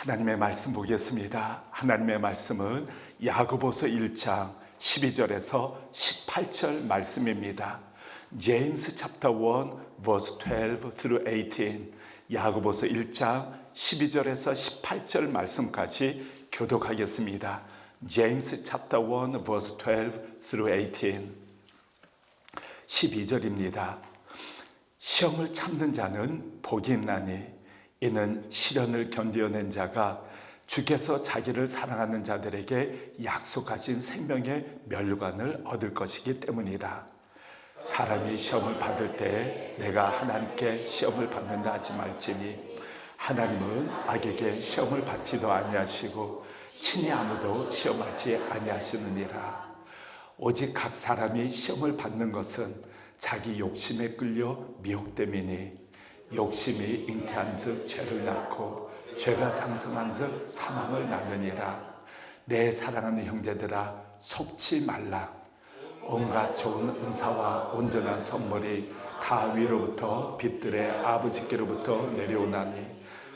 하나님의 말씀 보겠습니다. 하나님의 말씀은 야고보서 1장 12절에서 18절 말씀입니다. James chapter 1 verse 12 through 18. 야고보서 1장 12절에서 18절 말씀까지 교독하겠습니다. James chapter 1 verse 12 through 18. 12절입니다. 시험을 참는 자는 복이 있나니 이는 시련을 견디어낸 자가 주께서 자기를 사랑하는 자들에게 약속하신 생명의 멸류관을 얻을 것이기 때문이다. 사람이 시험을 받을 때 내가 하나님께 시험을 받는다 하지 말지니 하나님은 악에게 시험을 받지도 아니하시고 친히 아무도 시험하지 아니하시느니라. 오직 각 사람이 시험을 받는 것은 자기 욕심에 끌려 미혹됨이니 욕심이 잉태한즉 죄를 낳고 죄가 장성한즉 사망을 낳느니라. 내 사랑하는 형제들아 속지 말라. 온갖 좋은 은사와 온전한 선물이 다 위로부터 빛들의 아버지께로부터 내려오나니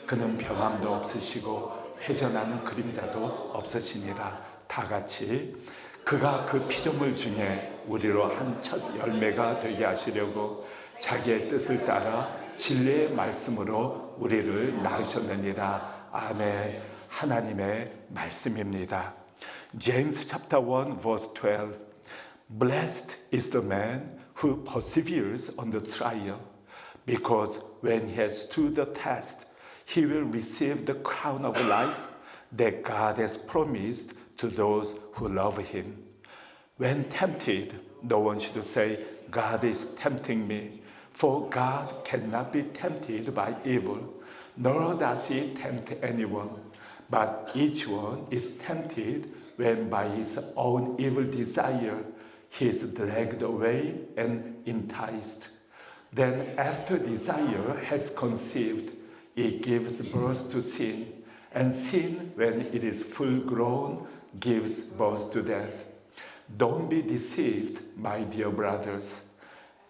그는 병함도 없으시고 회전하는 그림자도 없으시니라. 다 같이 그가 그 피조물 중에 우리로 한 첫 열매가 되게 하시려고 자기의 뜻을 따라 진리의 말씀으로 우리를 낳으셨느니라. 아멘. 하나님의 말씀입니다. James chapter 1 verse 12. Blessed is the man who perseveres on the trial, because when he has stood the test, he will receive the crown of life that God has promised to those who love him. When tempted, no one should say, God is tempting me. For God cannot be tempted by evil, nor does he tempt anyone. But each one is tempted when by his own evil desire he is dragged away and enticed. Then after desire has conceived, it gives birth to sin, and sin, when it is full grown, gives birth to death. Don't be deceived, my dear brothers.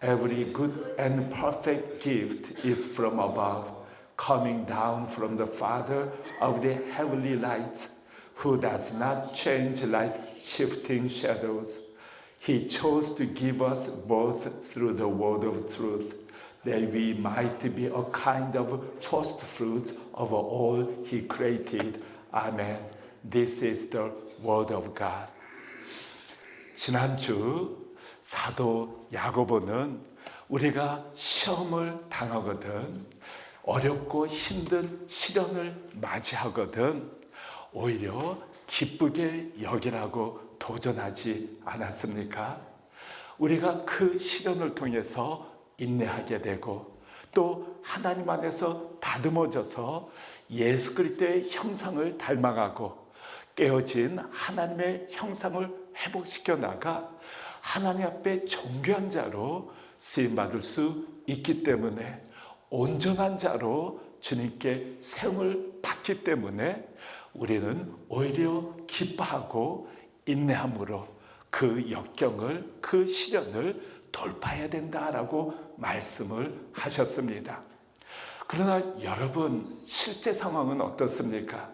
Every good and perfect gift is from above, coming down from the Father of the heavenly lights, who does not change like shifting shadows. He chose to give us both through the word of truth, that we might be a kind of first fruit of all He created. Amen. This is the word of God. 지난주 사도 야고보는 우리가 시험을 당하거든, 어렵고 힘든 시련을 맞이하거든 오히려 기쁘게 여기라고 도전하지 않았습니까? 우리가 그 시련을 통해서 인내하게 되고 또 하나님 안에서 다듬어져서 예수 그리스도의 형상을 닮아가고 깨어진 하나님의 형상을 회복시켜 나가 하나님 앞에 존귀한 자로 쓰임받을 수 있기 때문에, 온전한 자로 주님께 세움을 받기 때문에 우리는 오히려 기뻐하고 인내함으로 그 역경을, 그 시련을 돌파해야 된다라고 말씀을 하셨습니다. 그러나 여러분, 실제 상황은 어떻습니까?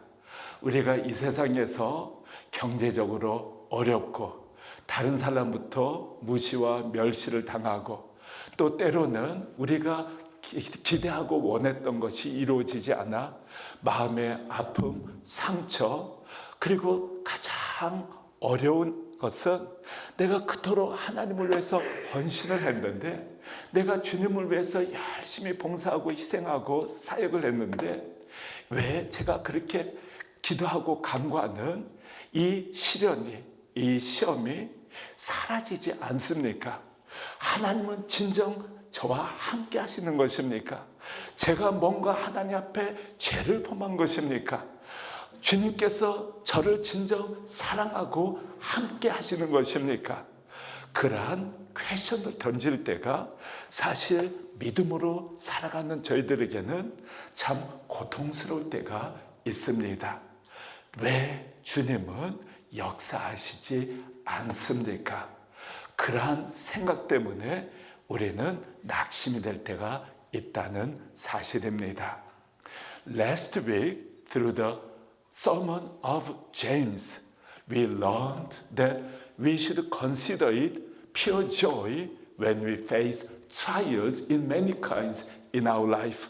우리가 이 세상에서 경제적으로 어렵고 다른 사람부터 무시와 멸시를 당하고 또 때로는 우리가 기대하고 원했던 것이 이루어지지 않아 마음의 아픔, 상처, 그리고 가장 어려운 것은 내가 그토록 하나님을 위해서 헌신을 했는데, 내가 주님을 위해서 열심히 봉사하고 희생하고 사역을 했는데 왜 제가 그렇게 기도하고 간구하는 이 시련이, 이 시험이 사라지지 않습니까? 하나님은 진정 저와 함께 하시는 것입니까? 제가 뭔가 하나님 앞에 죄를 범한 것입니까? 주님께서 저를 진정 사랑하고 함께 하시는 것입니까? 그러한 퀘션을 던질 때가 사실 믿음으로 살아가는 저희들에게는 참 고통스러울 때가 있습니다. 왜 주님은 역사하시지 않습니까? 그러한 생각 때문에 우리는 낙심이 될 때가 있다는 사실입니다. Last week, through the sermon of James, we learned that we should consider it pure joy when we face trials in many kinds in our life.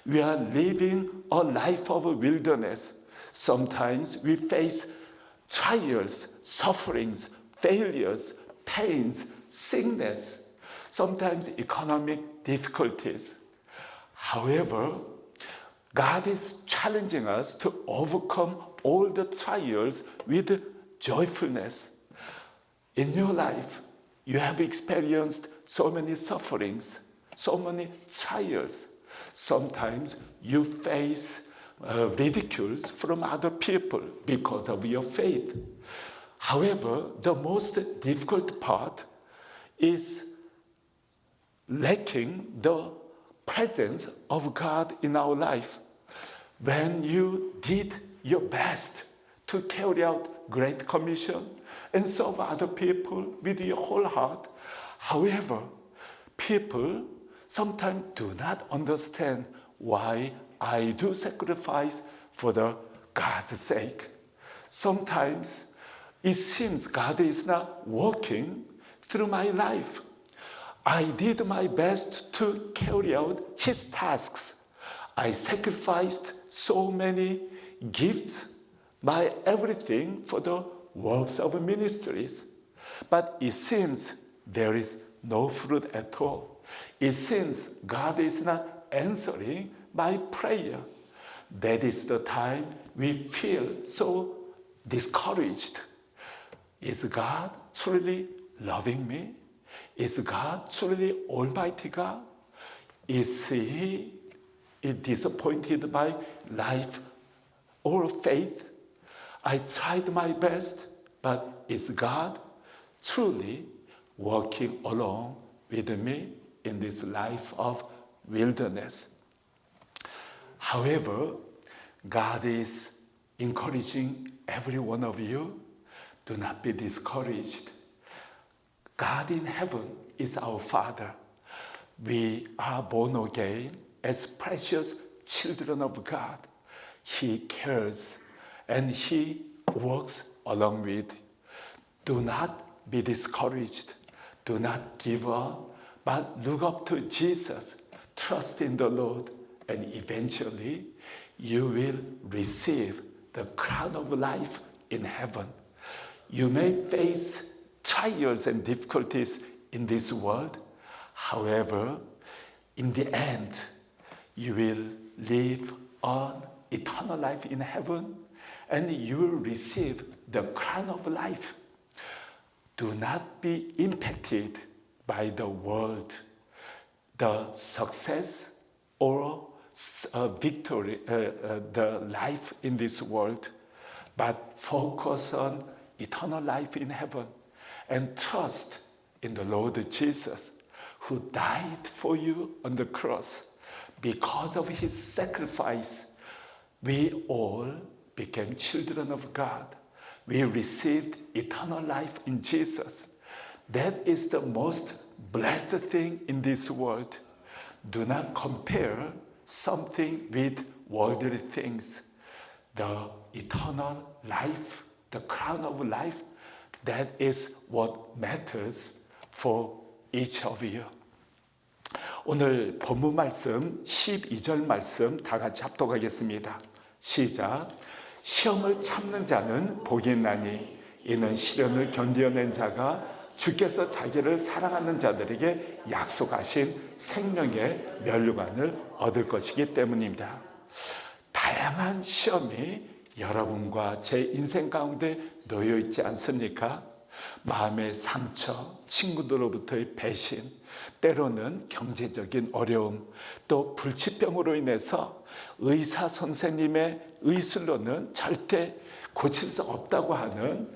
We are living a life of wilderness. Sometimes we face trials, sufferings, failures, pains, sickness, sometimes economic difficulties. However, God is challenging us to overcome all the trials with joyfulness. In your life, you have experienced so many sufferings, so many trials. Sometimes you face ridicules from other people because of your faith. However, the most difficult part is lacking the presence of God in our life. When you did your best to carry out Great Commission and serve other people with your whole heart, however, people sometimes do not understand why I do sacrifice for the God's sake. Sometimes it seems God is not working through my life. I did my best to carry out His tasks. I sacrificed so many gifts, my everything for the works of ministries. But it seems there is no fruit at all. It seems God is not answering my prayer. That is the time we feel so discouraged. Is God truly loving me? Is God truly Almighty God? Is He disappointed by life or faith? I tried my best, but is God truly working along with me in this life of wilderness? However, God is encouraging every one of you, do not be discouraged. God in heaven is our Father. We are born again as precious children of God. He cares and He works along with. Do not be discouraged. Do not give up, but look up to Jesus. Trust in the Lord, and eventually you will receive the crown of life in heaven. You may face trials and difficulties in this world. However, in the end, you will live on eternal life in heaven, and you will receive the crown of life. Do not be impacted by the world, the success or victory, the life in this world, but focus on eternal life in heaven and trust in the Lord Jesus, who died for you on the cross. Because of His sacrifice, we all became children of God. We received eternal life in Jesus. That is the most blessed thing in this world. Do not compare something with worldly things. The eternal life, the crown of life, that is what matters for each of you. 오늘 본문 말씀 12절 말씀 다 같이 합독하겠습니다. 시작. 시험을 참는 자는 복이 있나니 이는 시련을 견디어낸 자가 주께서 자기를 사랑하는 자들에게 약속하신 생명의 면류관을 얻을 것이기 때문입니다. 다양한 시험이 여러분과 제 인생 가운데 놓여 있지 않습니까? 마음의 상처, 친구들로부터의 배신, 때로는 경제적인 어려움, 또 불치병으로 인해서 의사 선생님의 의술로는 절대 고칠 수 없다고 하는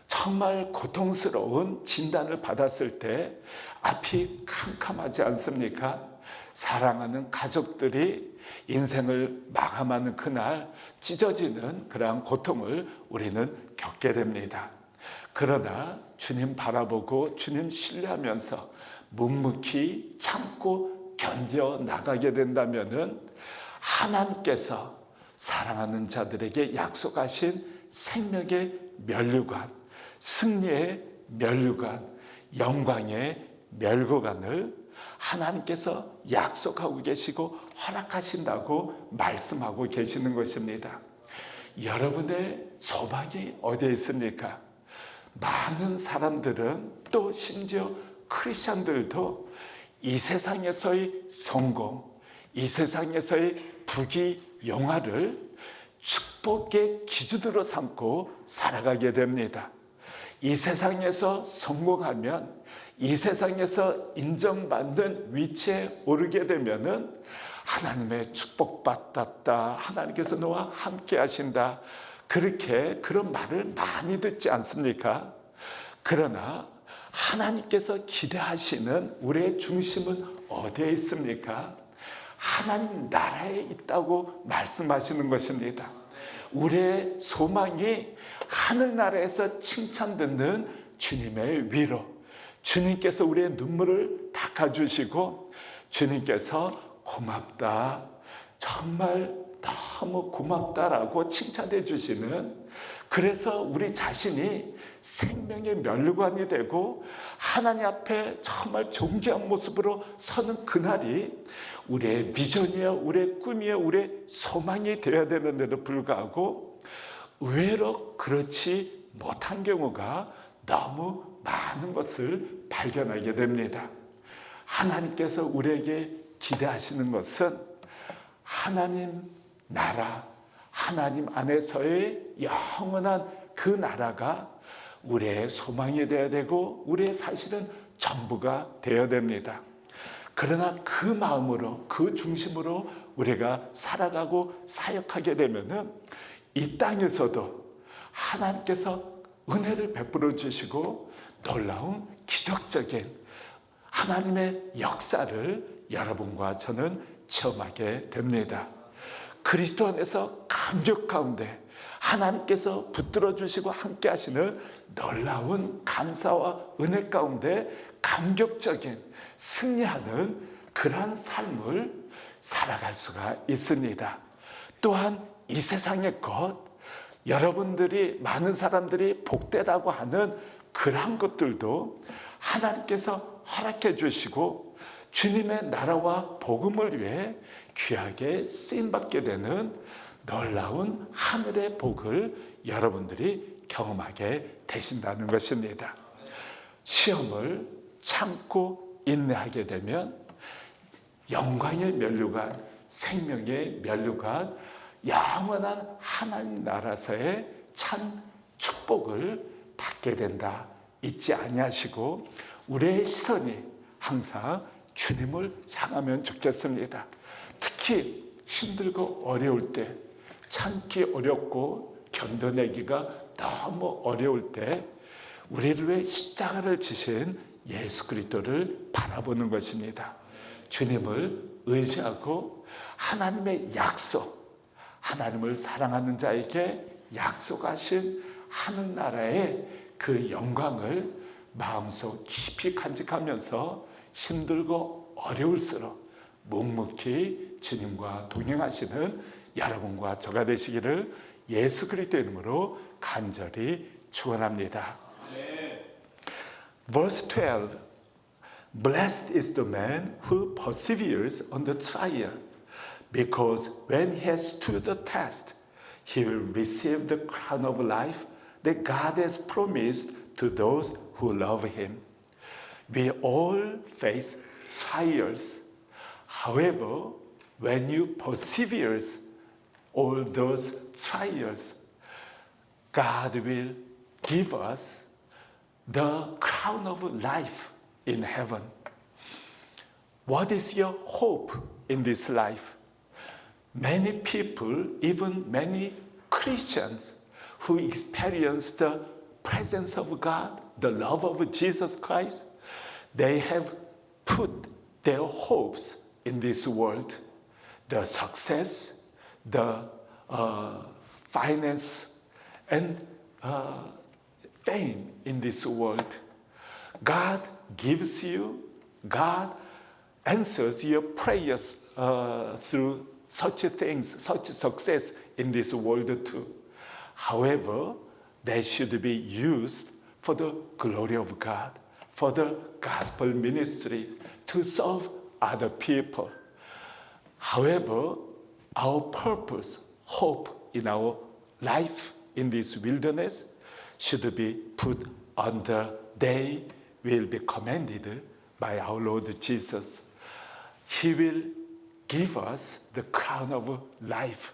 정말 고통스러운 진단을 받았을 때 앞이 캄캄하지 않습니까? 사랑하는 가족들이 인생을 마감하는 그날 찢어지는 그러한 고통을 우리는 겪게 됩니다. 그러나 주님 바라보고 주님 신뢰하면서 묵묵히 참고 견뎌 나가게 된다면은 하나님께서 사랑하는 자들에게 약속하신 생명의 면류관, 승리의 면류관, 영광의 멸관을 하나님께서 약속하고 계시고 허락하신다고 말씀하고 계시는 것입니다. 여러분의 소망이 어디에 있습니까? 많은 사람들은, 또 심지어 크리스천들도 이 세상에서의 성공, 이 세상에서의 부귀영화를 축복의 기준으로 삼고 살아가게 됩니다. 이 세상에서 성공하면, 이 세상에서 인정받는 위치에 오르게 되면은 하나님의 축복받았다, 하나님께서 너와 함께 하신다, 그런 말을 많이 듣지 않습니까? 그러나 하나님께서 기대하시는 우리의 중심은 어디에 있습니까? 하나님 나라에 있다고 말씀하시는 것입니다. 우리의 소망이 하늘나라에서 칭찬듣는 주님의 위로, 주님께서 우리의 눈물을 닦아주시고 주님께서 고맙다, 정말 너무 고맙다라고 칭찬해 주시는, 그래서 우리 자신이 생명의 면류관이 되고 하나님 앞에 정말 존귀한 모습으로 서는 그날이 우리의 비전이요, 우리의 꿈이요, 우리의 소망이 되어야 되는데도 불구하고 의외로 그렇지 못한 경우가 너무 많은 것을 발견하게 됩니다. 하나님께서 우리에게 기대하시는 것은 하나님 나라, 하나님 안에서의 영원한 그 나라가 우리의 소망이 되어야 되고 우리의 사실은 전부가 되어야 됩니다. 그러나 그 마음으로, 그 중심으로 우리가 살아가고 사역하게 되면은 이 땅에서도 하나님께서 은혜를 베풀어 주시고 놀라운 기적적인 하나님의 역사를 여러분과 저는 체험하게 됩니다. 그리스도 안에서 감격 가운데 하나님께서 붙들어 주시고 함께 하시는 놀라운 감사와 은혜 가운데 감격적인 승리하는 그러한 삶을 살아갈 수가 있습니다. 또한 이 세상의 것, 여러분들이, 많은 사람들이 복되다고 하는 그러한 것들도 하나님께서 허락해 주시고 주님의 나라와 복음을 위해 귀하게 쓰임받게 되는 놀라운 하늘의 복을 여러분들이 경험하게 되신다는 것입니다. 시험을 참고 인내하게 되면 영광의 면류관, 생명의 면류관, 영원한 하나님 나라에서의 참 축복을 받게 된다. 잊지 아니하시고 우리의 시선이 항상 주님을 향하면 좋겠습니다. 특히 힘들고 어려울 때, 참기 어렵고 견뎌내기가 너무 어려울 때 우리를 위해 십자가를 지신 예수 그리스도를 바라보는 것입니다. 주님을 의지하고 하나님의 약속, 하나님을 사랑하는 자에게 약속하신 하늘나라의 그 영광을 마음속 깊이 간직하면서 힘들고 어려울수록 묵묵히 주님과 동행하시는 여러분과 저가 되시기를 예수 그리스도의 이름으로 간절히 축원합니다. Verse 12. Blessed is the man who perseveres on the trial, because when he has stood the test, he will receive the crown of life that God has promised to those who love him. We all face trials. However, when you persevere all those trials, God will give us the crown of life in heaven. What is your hope in this life? Many people, even many Christians who experience the presence of God, the love of Jesus Christ, they have put their hopes in this world, the success, the finance, and fame in this world. God gives you, God answers your prayers through such things, such success in this world too. However, they should be used for the glory of God, for the gospel ministry, to serve other people. However, our purpose, hope in our life in this wilderness should be put on the day will be commanded by our Lord Jesus. He will give us the crown of life.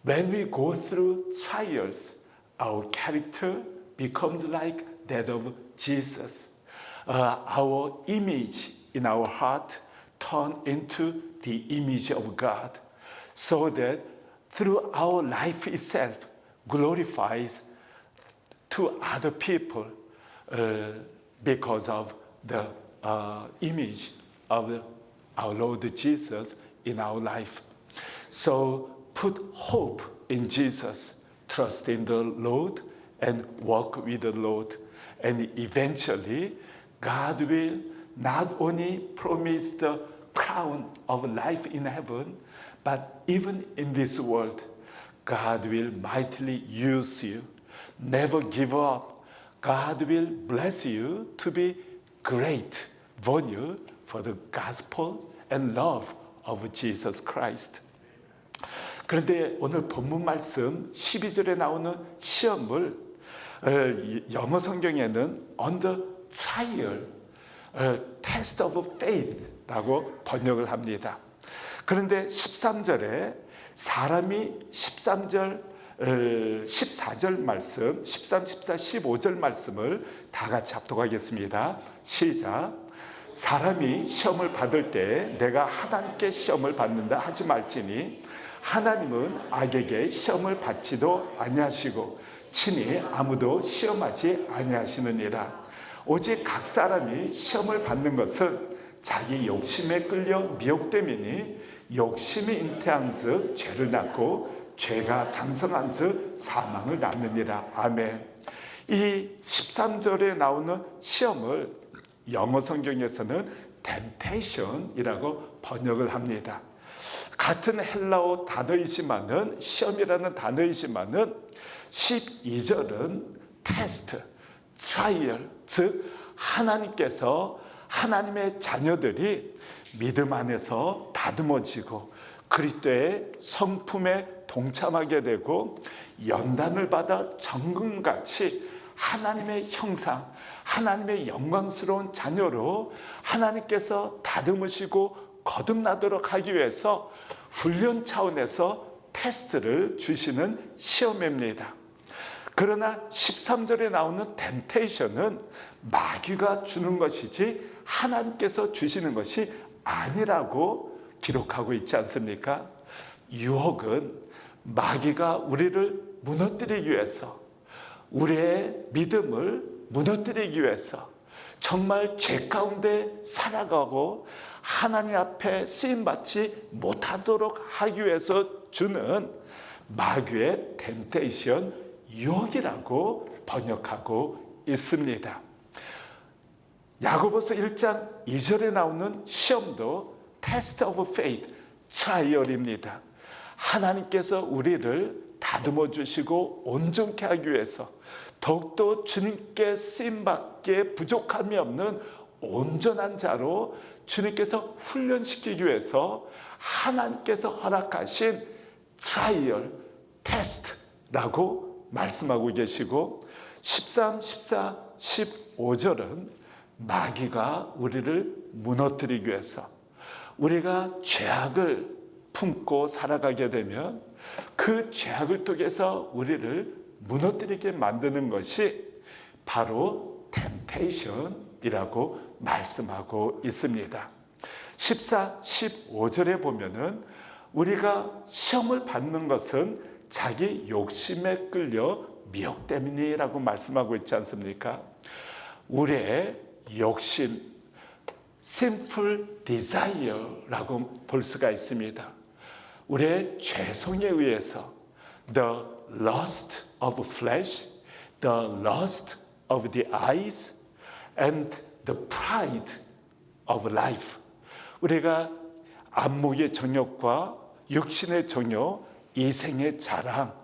When we go through trials, our character becomes like that of Jesus. Our image in our heart turns into the image of God, so that through our life itself glorifies to other people because of the image of our Lord Jesus in our life. So put hope in Jesus, trust in the Lord, and walk with the Lord. And eventually, God will not only promise the crown of life in heaven, but even in this world, God will mightily use you. Never give up. God will bless you to be great value for the gospel and love of Jesus Christ. 그런데 오늘 본문 말씀 12절에 나오는 시험을 영어 성경에는 under trial, test of faith라고 번역을 합니다. 그런데 13절에 사람이 14절 말씀, 13, 14, 15절 말씀을 다 같이 합독하겠습니다. 시작. 사람이 시험을 받을 때 내가 하나님께 시험을 받는다 하지 말지니 하나님은 악에게 시험을 받지도 아니하시고 친히 아무도 시험하지 아니하시느니라. 오직 각 사람이 시험을 받는 것은 자기 욕심에 끌려 미혹됨이니 욕심이 잉태한즉 죄를 낳고 죄가 장성한즉 사망을 낳느니라. 아멘. 이 13절에 나오는 시험을 영어 성경에서는 temptation이라고 번역을 합니다. 같은 헬라어 단어이지만은 시험이라는 단어이지만은 12절은 테스트, 트라이얼, 즉 하나님께서 하나님의 자녀들이 믿음 안에서 다듬어지고 그리스도의 성품에 동참하게 되고 연단을 받아 정금같이 하나님의 형상, 하나님의 영광스러운 자녀로 하나님께서 다듬으시고 거듭나도록 하기 위해서 훈련 차원에서 테스트를 주시는 시험입니다. 그러나 13절에 나오는 템테이션은 마귀가 주는 것이지 하나님께서 주시는 것이 아니라고 기록하고 있지 않습니까? 유혹은 마귀가 우리를 무너뜨리기 위해서, 우리의 믿음을 무너뜨리기 위해서 정말 죄 가운데 살아가고 하나님 앞에 쓰임받지 못하도록 하기 위해서 주는 마귀의 템테이션, 유혹이라고 번역하고 있습니다. 야고보서 1장 2절에 나오는 시험도 테스트 오브 페이트, 트라이얼입니다. 하나님께서 우리를 다듬어 주시고 온전케 하기 위해서 더욱더 주님께 쓰임받기에 부족함이 없는 온전한 자로 주님께서 훈련시키기 위해서 하나님께서 허락하신 트라이얼, 테스트라고 말씀하고 계시고 13, 14, 15절은 마귀가 우리를 무너뜨리기 위해서 우리가 죄악을 품고 살아가게 되면 그 죄악을 통해서 우리를 무너뜨리게 만드는 것이 바로 템테이션이라고 말씀하고 있습니다. 14, 15절에 보면은 우리가 시험을 받는 것은 자기 욕심에 끌려 미혹 때문이라고 말씀하고 있지 않습니까? 우리의 욕심, sinful desire라고 볼 수가 있습니다. 우리의 죄성에 의해서 the lust of flesh, the lust of the eyes, and the pride of life. 우리가 안목의 정욕과 육신의 정욕, 이생의 자랑,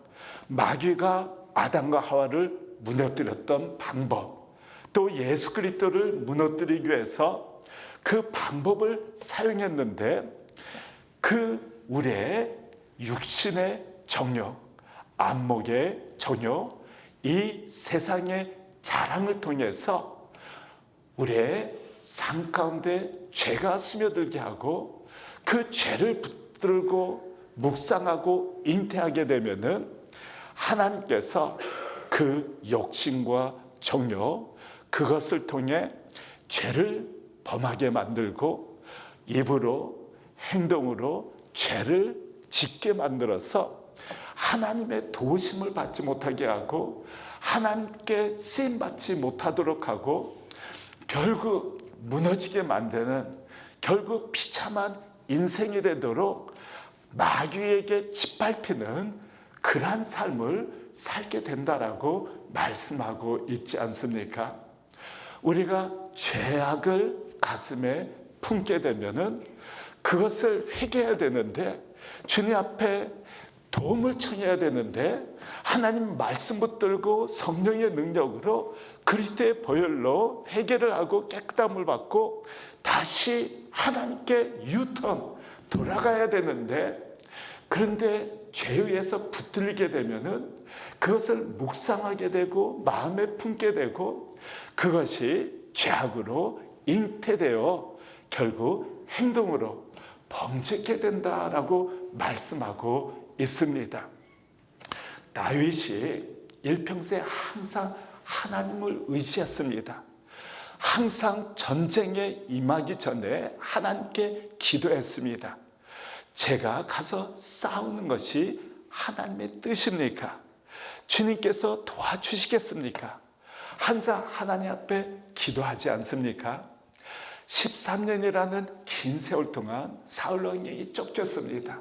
마귀가 아담과 하와를 무너뜨렸던 방법, 또 예수 그리스도를 무너뜨리기 위해서 그 방법을 사용했는데, 그 우리의 육신의 정욕, 안목의 정욕, 이 세상의 자랑을 통해서 우리의 삶 가운데 죄가 스며들게 하고, 그 죄를 붙들고 묵상하고 잉태하게 되면은 하나님께서 그 욕심과 정욕, 그것을 통해 죄를 범하게 만들고 입으로, 행동으로 죄를 짓게 만들어서 하나님의 도우심을 받지 못하게 하고 하나님께 쓰임받지 못하도록 하고 결국 무너지게 만드는, 결국 비참한 인생이 되도록 마귀에게 짓밟히는 그러한 삶을 살게 된다라고 말씀하고 있지 않습니까? 우리가 죄악을 가슴에 품게 되면은 그것을 회개해야 되는데, 주님 앞에 도움을 청해야 되는데, 하나님 말씀 붙들고 성령의 능력으로 그리스도의 보혈로 회개를 하고 깨끗함을 받고 다시 하나님께 유턴 돌아가야 되는데, 그런데 죄에 의해서 붙들리게 되면은 그것을 묵상하게 되고 마음에 품게 되고 그것이 죄악으로 잉태되어 결국 행동으로 범죄케 된다라고 말씀하고 있습니다. 다윗이 일평생 항상 하나님을 의지했습니다. 항상 전쟁에 임하기 전에 하나님께 기도했습니다. 제가 가서 싸우는 것이 하나님의 뜻입니까? 주님께서 도와주시겠습니까? 항상 하나님 앞에 기도하지 않습니까? 13년이라는 긴 세월 동안 사울 왕에게 쫓겼습니다.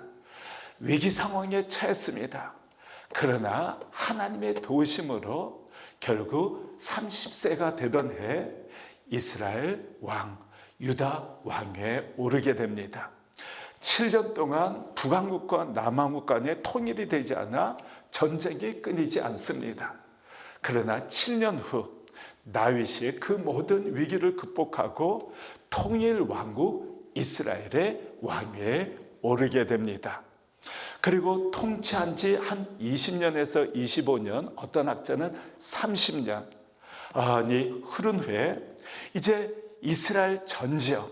위기 상황에 처했습니다. 그러나 하나님의 도우심으로 결국 30세가 되던 해 이스라엘 왕, 유다 왕위에 오르게 됩니다. 7년 동안 북왕국과 남왕국 간의 통일이 되지 않아 전쟁이 끊이지 않습니다. 그러나 7년 후 다윗이 그 모든 위기를 극복하고 통일 왕국 이스라엘의 왕위에 오르게 됩니다. 그리고 통치한 지 한 20년에서 25년, 어떤 학자는 30년이 흐른 후에 이제 이스라엘 전 지역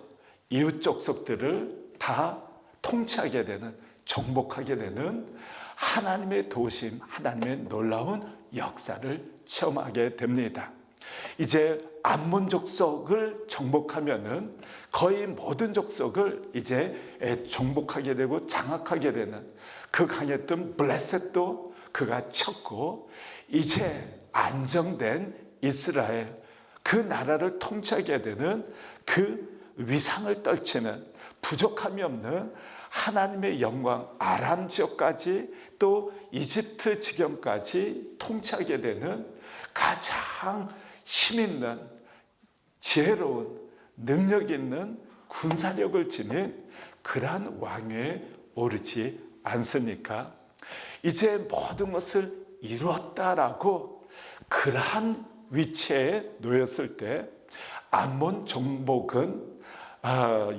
이웃 족속들을 다 통치하게 되는, 정복하게 되는 하나님의 도우심, 하나님의 놀라운 역사를 체험하게 됩니다. 이제 암몬 족속을 정복하면은 거의 모든 족속을 이제 정복하게 되고 장악하게 되는, 그 강했던 블레셋도 그가 쳤고 이제 안정된 이스라엘, 그 나라를 통치하게 되는, 그 위상을 떨치는, 부족함이 없는 하나님의 영광, 아람 지역까지 또 이집트 지경까지 통치하게 되는 가장 힘있는, 지혜로운, 능력 있는 군사력을 지닌 그러한 왕위에 오르지 않습니까? 이제 모든 것을 이루었다라고 그러한 위치에 놓였을 때 암몬 정복은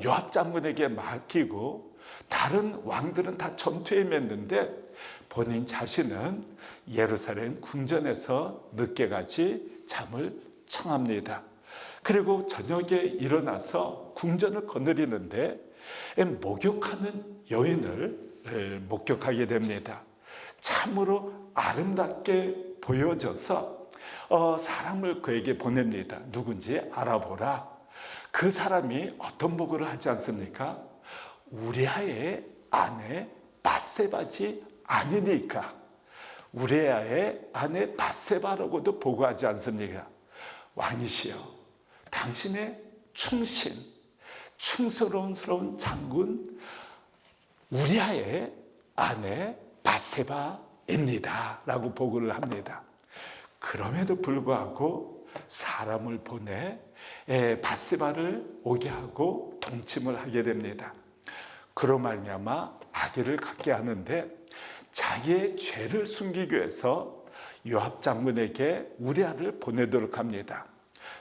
요압 장군에게 맡기고 다른 왕들은 다 전투에 임했는데 본인 자신은 예루살렘 궁전에서 늦게까지 잠을 청합니다. 그리고 저녁에 일어나서 궁전을 거느리는데 목욕하는 여인을 목격하게 됩니다. 참으로 아름답게 보여져서 사람을 그에게 보냅니다. 누군지 알아보라. 그 사람이 어떤 보고를 하지 않습니까? 우리아의 아내 밧세바지 아니니까. 우리아의 아내 밧세바라고도 보고하지 않습니까? 왕이시여, 당신의 충성스러운 장군 우리아의 아내 밧세바입니다 라고 보고를 합니다. 그럼에도 불구하고 사람을 보내 밧세바를 오게 하고 동침을 하게 됩니다. 그로 말미암아 아기를 갖게 하는데 자기의 죄를 숨기기 위해서 요압 장군에게 우리아를 보내도록 합니다.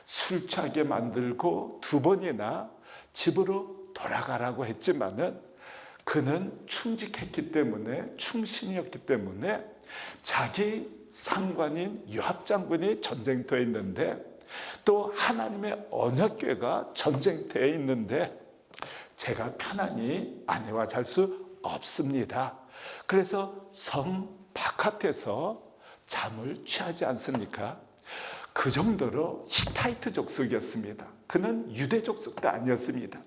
술 취하게 만들고 2번이나 집으로 돌아가라고 했지만은 그는 충직했기 때문에, 충신이었기 때문에 자기 상관인 요압 장군이 전쟁터에 있는데, 또 하나님의 언약궤가 전쟁터에 있는데 제가 편안히 아내와 잘 수 없습니다. 그래서 성 바깥에서 잠을 취하지 않습니까? 그 정도로 히타이트 족속이었습니다. 그는 유대 족속도 아니었습니다.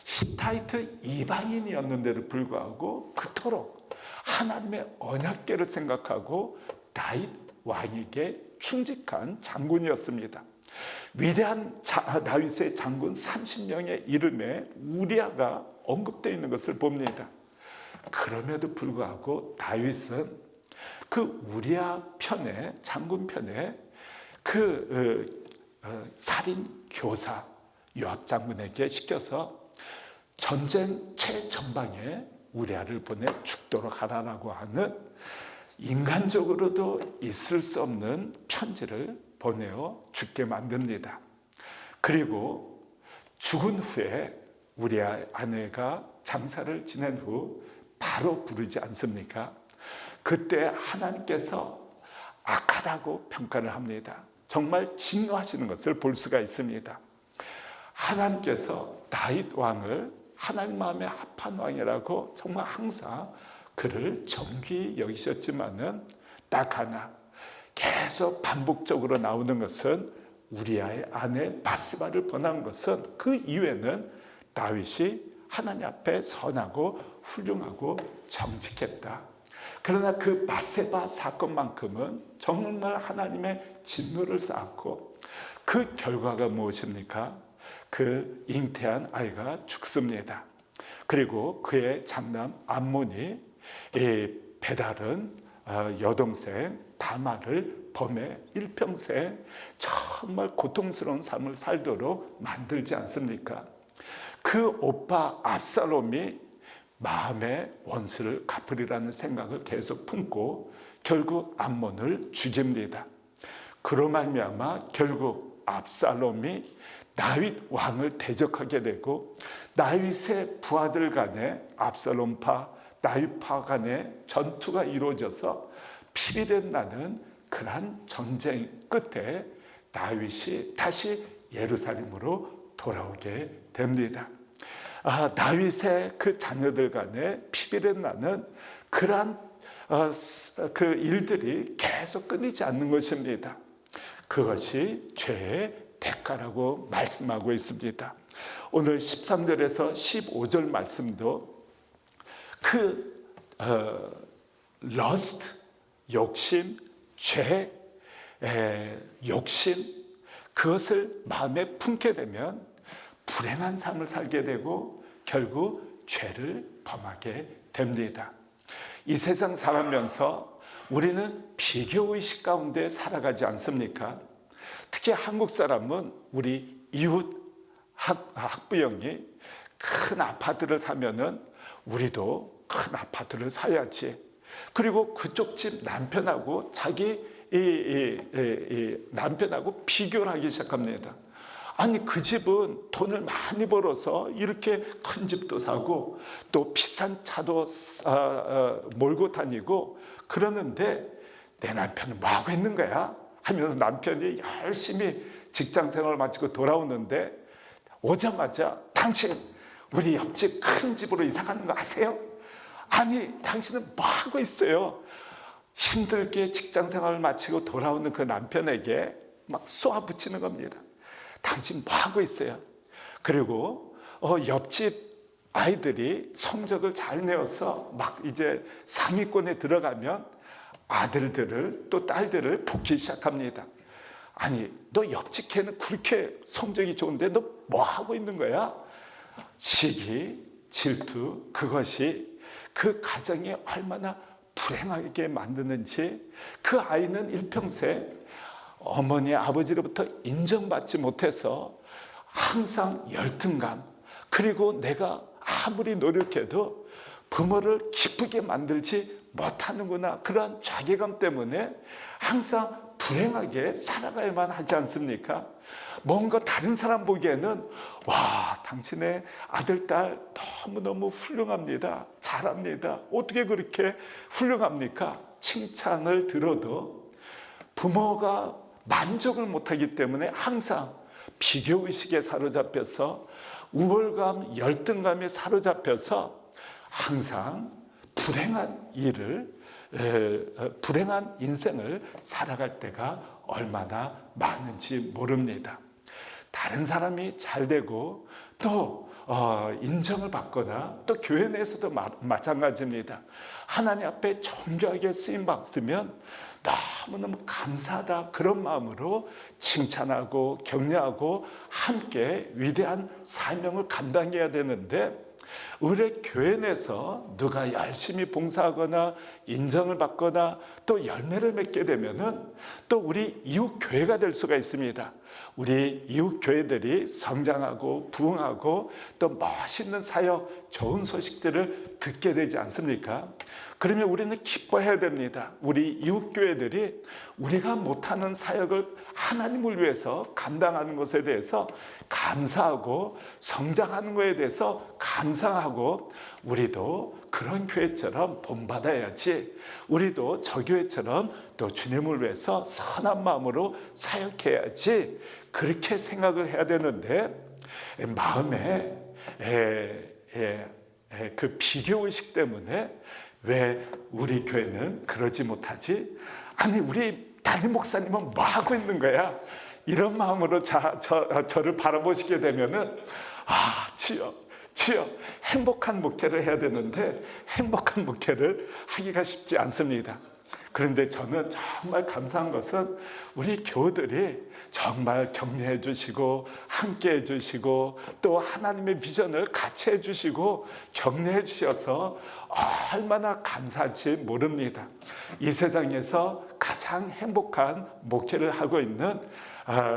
히타이트 이방인이었는데도 불구하고 그토록 하나님의 언약궤를 생각하고 다윗 왕에게 충직한 장군이었습니다. 위대한 다윗의 장군 30명의 이름에 우리아가 언급되어 있는 것을 봅니다. 그럼에도 불구하고 다윗은 그 우리아 편에, 장군 편에 그 살인 교사 요압 장군에게 시켜서 전쟁 최전방에 우리아를 보내 죽도록 하라라고 하는 인간적으로도 있을 수 없는 편지를 보내어 죽게 만듭니다. 그리고 죽은 후에 우리아 아내가 장사를 지낸 후 바로 부르지 않습니까? 그때 하나님께서 악하다고 평가를 합니다. 정말 진노하시는 것을 볼 수가 있습니다. 하나님께서 다윗 왕을 하나님 마음에 합한 왕이라고 정말 항상 그를 정귀히 여기셨지만은 딱 하나 계속 반복적으로 나오는 것은 우리아의 아내 바스바를 번한 것은 그 이유에는 다윗이 하나님 앞에 선하고 훌륭하고 정직했다. 그러나 그 바세바 사건만큼은 정말 하나님의 진노를 쌓았고 그 결과가 무엇입니까? 그 잉태한 아이가 죽습니다. 그리고 그의 장남 암몬이 베달은 여동생 다말을 범해 일평생 정말 고통스러운 삶을 살도록 만들지 않습니까? 그 오빠 압살롬이 마음의 원수를 갚으리라는 생각을 계속 품고 결국 암몬을 죽입니다. 그로 말미암아 결국 압살롬이 다윗 왕을 대적하게 되고 다윗의 부하들 간에 압살롬파, 다윗파 간에 전투가 이루어져서 피비된 나는 그러한 전쟁 끝에 다윗이 다시 예루살렘으로 돌아오게 됩니다. 다윗의 그 자녀들 간에 피비된 나는 그러한 그 일들이 계속 끊이지 않는 것입니다. 그것이 죄의 대가라고 말씀하고 있습니다. 오늘 13절에서 15절 말씀도 그 러스트, 욕심, 죄, 욕심, 그것을 마음에 품게 되면 불행한 삶을 살게 되고 결국 죄를 범하게 됩니다. 이 세상 살아면서 우리는 비교의식 가운데 살아가지 않습니까? 특히 한국 사람은 우리 이웃 학부형이 큰 아파트를 사면은 우리도 큰 아파트를 사야지. 그리고 그쪽 집 남편하고 자기 남편하고 비교를 하기 시작합니다. 아니 그 집은 돈을 많이 벌어서 이렇게 큰 집도 사고 또 비싼 차도 몰고 다니고 그러는데 내 남편은 뭐하고 있는 거야? 하면서 남편이 열심히 직장 생활을 마치고 돌아오는데 오자마자 당신 우리 옆집 큰 집으로 이사 가는 거 아세요? 아니 당신은 뭐하고 있어요? 힘들게 직장 생활을 마치고 돌아오는 그 남편에게 막 쏘아붙이는 겁니다. 당신 뭐하고 있어요? 그리고 옆집 아이들이 성적을 잘 내어서 막 이제 상위권에 들어가면 아들들을 또 딸들을 볶기 시작합니다. 아니 너 옆집 걔는 그렇게 성적이 좋은데 너 뭐하고 있는 거야? 시기, 질투, 그것이 그 가정이 얼마나 불행하게 만드는지 그 아이는 일평생 어머니 아버지로부터 인정받지 못해서 항상 열등감, 그리고 내가 아무리 노력해도 부모를 기쁘게 만들지 못하는구나. 그러한 자괴감 때문에 항상 불행하게 살아가야만 하지 않습니까? 뭔가 다른 사람 보기에는 와, 당신의 아들, 딸 너무너무 훌륭합니다. 잘합니다. 어떻게 그렇게 훌륭합니까? 칭찬을 들어도 부모가 만족을 못하기 때문에 항상 비교의식에 사로잡혀서 우월감, 열등감에 사로잡혀서 항상 불행한 불행한 인생을 살아갈 때가 얼마나 많은지 모릅니다. 다른 사람이 잘 되고 또 인정을 받거나 또 교회 내에서도 마찬가지입니다. 하나님 앞에 정결하게 쓰임 받으면 너무너무 감사하다 그런 마음으로 칭찬하고 격려하고 함께 위대한 사명을 감당해야 되는데, 우리 교회 내에서 누가 열심히 봉사하거나 인정을 받거나 또 열매를 맺게 되면은 또 우리 이웃 교회가 될 수가 있습니다. 우리 이웃 교회들이 성장하고 부흥하고 또 멋있는 사역, 좋은 소식들을 듣게 되지 않습니까? 그러면 우리는 기뻐해야 됩니다. 우리 이웃 교회들이 우리가 못하는 사역을 하나님을 위해서 감당하는 것에 대해서 감사하고 성장하는 것에 대해서 감사하고, 우리도 그런 교회처럼 본받아야지, 우리도 저 교회처럼 또 주님을 위해서 선한 마음으로 사역해야지, 그렇게 생각을 해야 되는데, 마음에 그 비교의식 때문에 왜 우리 교회는 그러지 못하지? 아니, 우리 담임 목사님은 뭐 하고 있는 거야? 이런 마음으로 저를 바라보시게 되면은, 주여, 행복한 목회를 해야 되는데 행복한 목회를 하기가 쉽지 않습니다. 그런데 저는 정말 감사한 것은 우리 교우들이 정말 격려해 주시고 함께 해 주시고 또 하나님의 비전을 같이 해 주시고 격려해 주셔서 얼마나 감사할지 모릅니다. 이 세상에서 가장 행복한 목회를 하고 있는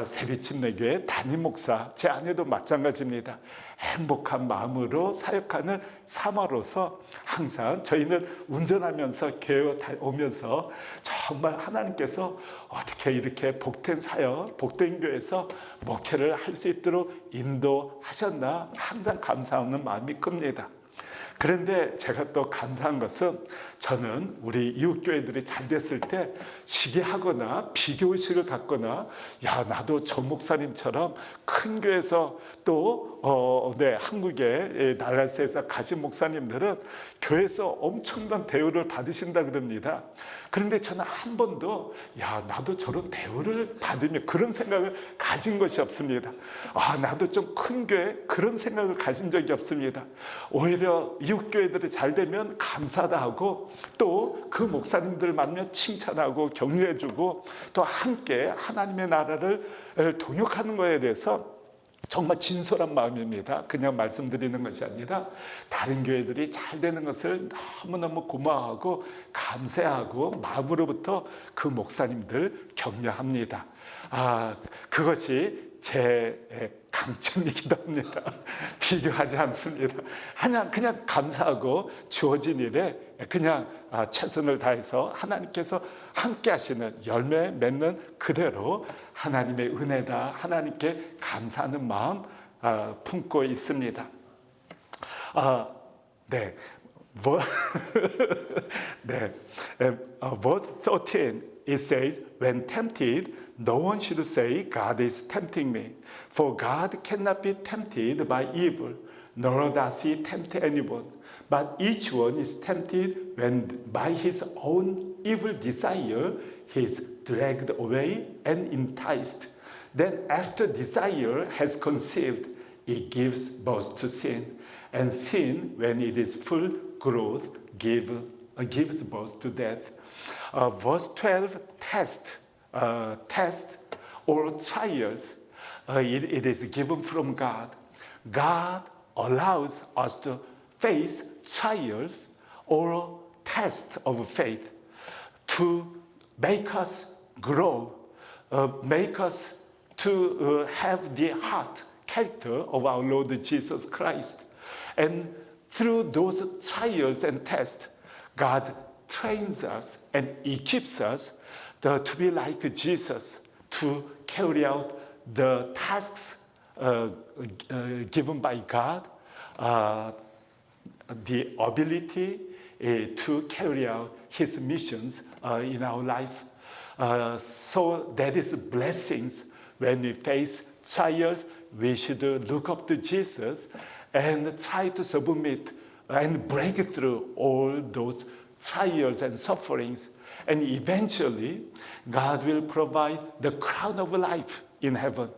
세비침내교회 담임 목사, 제 아내도 마찬가지입니다. 행복한 마음으로 사역하는 사마로서 항상 저희는 운전하면서 교회 오면서 정말 하나님께서 어떻게 이렇게 복된 사역, 복된 교회에서 목회를 할 수 있도록 인도하셨나 항상 감사하는 마음이 큽니다. 그런데 제가 또 감사한 것은, 저는 우리 이웃교회들이 잘 됐을 때 시기하거나 비교의식을 갖거나, 야, 나도 전 목사님처럼 큰 교회에서 또 한국의 나라에서 가신 목사님들은 교회에서 엄청난 대우를 받으신다 그럽니다. 그런데 저는 한 번도 야, 나도 저런 대우를 받으며 그런 생각을 가진 것이 없습니다. 나도 좀 큰 교회, 그런 생각을 가진 적이 없습니다. 오히려 이웃교회들이 잘 되면 감사다 하고 또 그 목사님들 만나면 칭찬하고 격려해주고 또 함께 하나님의 나라를 동역하는 것에 대해서 정말 진솔한 마음입니다. 그냥 말씀드리는 것이 아니라 다른 교회들이 잘 되는 것을 너무너무 고마워하고 감사하고 마음으로부터 그 목사님들 격려합니다. 그것이 제 강점이기도 합니다. 비교하지 않습니다. 그냥 감사하고 주어진 일에 그냥 최선을 다해서 하나님께서 함께 하시는 열매 맺는 그대로 하나님의 은혜다, 하나님께 감사하는 마음 품고 있습니다. 네. Verse 13, it says, when tempted, no one should say, God is tempting me. For God cannot be tempted by evil, nor does he tempt anyone. But each one is tempted when by his own evil desire he is dragged away and enticed. Then after desire has conceived, it gives birth to sin. And sin, when it is full growth, gives birth to death. Verse 12, test or trials. It is given from God. God allows us to face trials or tests of faith to make us grow, make us to have the heart character of our Lord Jesus Christ. And through those trials and tests, God trains us and equips us to be like Jesus, to carry out the tasks given by God, the ability to carry out His missions in our life. So that is blessings. When we face trials, we should look up to Jesus and try to submit and break through all those trials and sufferings. And eventually, God will provide the crown of life in heaven.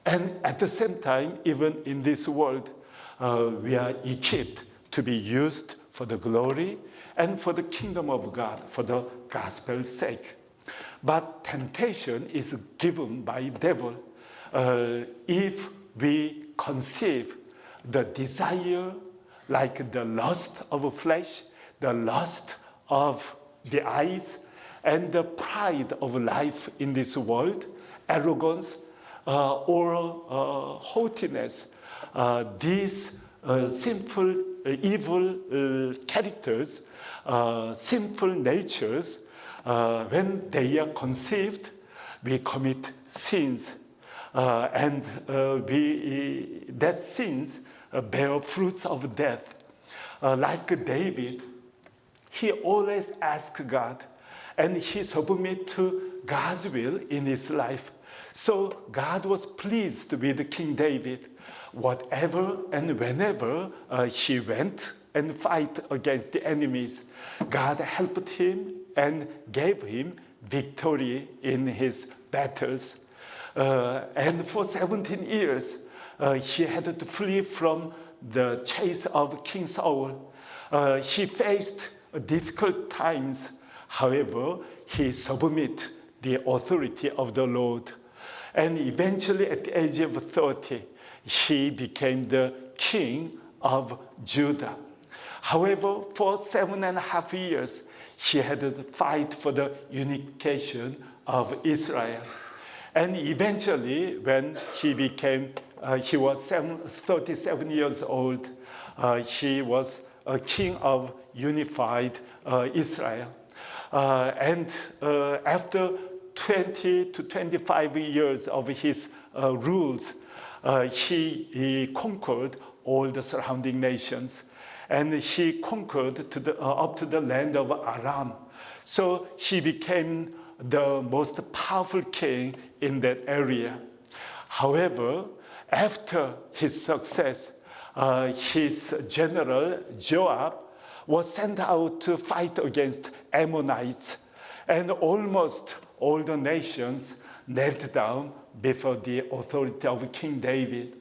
And at the same time, even in this world, we are equipped to be used for the glory and for the kingdom of God, for the gospel's sake. But temptation is given by devil. If we conceive the desire, like the lust of flesh, the lust of the eyes, and the pride of life in this world, arrogance or haughtiness, these sinful, evil characters, sinful natures, when they are conceived, we commit sins, and that sins bear fruits of death. Like David, he always asked God, and he submitted to God's will in his life. So God was pleased with King David. Whatever and whenever he went and fight against the enemies, God helped him and gave him victory in his battles. And for 17 years, he had to flee from the chase of King Saul. He faced difficult times. However, he submitted the authority of the Lord. And eventually, at the age of 30, he became the king of Judah. However, for 7.5 years, he had to fight for the unification of Israel. And eventually, when he was 37 years old, he was a king of unified Israel. And after 20 to 25 years of his rules, he conquered all the surrounding nations. And he conquered up to the land of Aram. So he became the most powerful king in that area. However, after his success, his general Joab was sent out to fight against Ammonites, and almost all the nations knelt down before the authority of King David.